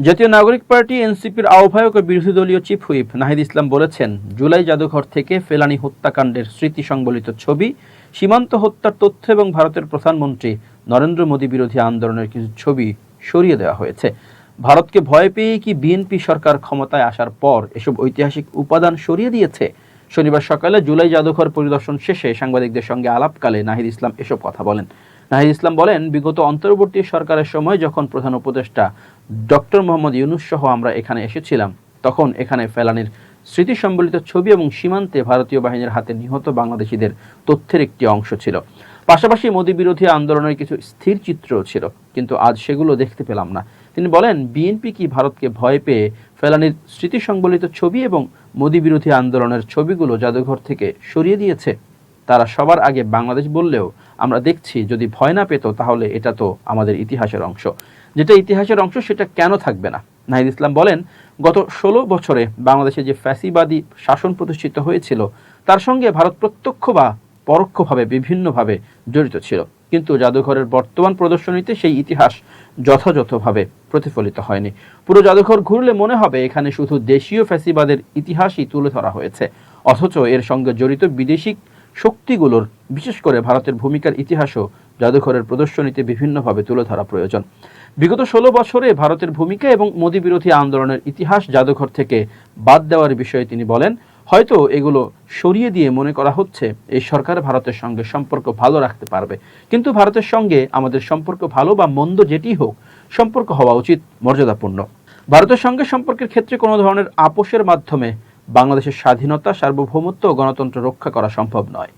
জাতীয় নাগরিক পার্টি এনসিপির আহ্বায়ক ও বিরোধী দলীয় চিফ হুইপ নাহিদ ইসলাম বলেছেন, জুলাই জাদুঘর থেকে ফেলানী হত্যাকাণ্ডের স্মৃতি সংবলিত ছবি, সীমান্ত হত্যার তথ্য এবং ভারতের প্রধানমন্ত্রী নরেন্দ্র মোদী বিরোধী আন্দোলনের কিছু ছবি সরিয়ে দেওয়া হয়েছে। ভারতকে ভয় পেয়ে কি বিএনপি সরকার ক্ষমতায় আসার পর এসব ঐতিহাসিক উপাদান সরিয়ে দিয়েছে? শনিবার সকালে জুলাই জাদুঘর পরিদর্শন শেষে সাংবাদিকদের সঙ্গে আলাপকালে নাহিদ ইসলাম এসব কথা বলেন। নাহিদ ইসলাম বলেন, বিগত অন্তর্বর্তী সরকারের সময় যখন প্রধান উপদেষ্টা ডক্টর মোহাম্মদ ইউনূস সহ আমরা এখানে এসেছিলাম, তখন এখানে ফেলানীর স্মৃতি সম্বলিত ছবি এবং সীমান্তে ভারতীয় বাহিনীর হাতে নিহত বাংলাদেশিদের তথ্যের একটি অংশ ছিল। পাশাপাশি মোদী বিরোধী আন্দোলনের কিছু স্থির চিত্রও ছিল, কিন্তু আজ সেগুলো দেখতে পেলাম না। তিনি বলেন, বিএনপি কি ভারতকে ভয় পেয়ে ফেলানীর স্মৃতি সংবলিত ছবি এবং মোদী বিরোধী আন্দোলনের ছবিগুলো জাদুঘর থেকে সরিয়ে দিয়েছে? তারা সবার আগে বাংলাদেশ বললেও আমরা দেখছি, যদি ভয় না পেত তাহলে এটা তো আমাদের ইতিহাসের অংশ। যেটা ইতিহাসের অংশ সেটা কেন থাকবে না? নাহিদ ইসলাম বলেন, গত 16 বছরে বাংলাদেশে যে ফ্যাসিবাদী শাসন প্রতিষ্ঠিত হয়েছিল তার সঙ্গে ভারত প্রত্যক্ষ বা পরোক্ষভাবে বিভিন্নভাবে জড়িত ছিল, কিন্তু জাদুঘরের বর্তমান প্রদর্শনীতে সেই ইতিহাস যথাযথভাবে প্রতিফলিত হয়নি। পুরো জাদুঘর ঘুরলে মনে হবে এখানে শুধু দেশীয় ফ্যাসিবাদের ইতিহাসই তুলে ধরা হয়েছে, অথচ এর সঙ্গে জড়িত বিদেশি শক্তিগুলোর, বিশেষ করে ভারতের ভূমিকার ইতিহাসও জাদুঘরের প্রদর্শনীতে বিভিন্নভাবে তুলে ধরা প্রয়োজন। বিগত 16 বছরে ভারতের ভূমিকা এবং মোদী বিরোধী আন্দোলনের ইতিহাস জাদুঘর থেকে বাদ দেওয়ার বিষয়ে তিনি বলেন, হয়তো এগুলো সরিয়ে দিয়ে মনে করা হচ্ছে এই সরকার ভারতের সঙ্গে সম্পর্ক ভালো রাখতে পারবে, কিন্তু ভারতের সঙ্গে আমাদের সম্পর্ক ভালো বা মন্দ যেটি হোক, সম্পর্ক হওয়া উচিত মর্যাদাপূর্ণ। ভারতের সঙ্গে সম্পর্কের ক্ষেত্রে কোনো ধরনের আপোষের মাধ্যমে বাংলাদেশের স্বাধীনতা, সার্বভৌমত্ব ও গণতন্ত্র রক্ষা করা সম্ভব নয়।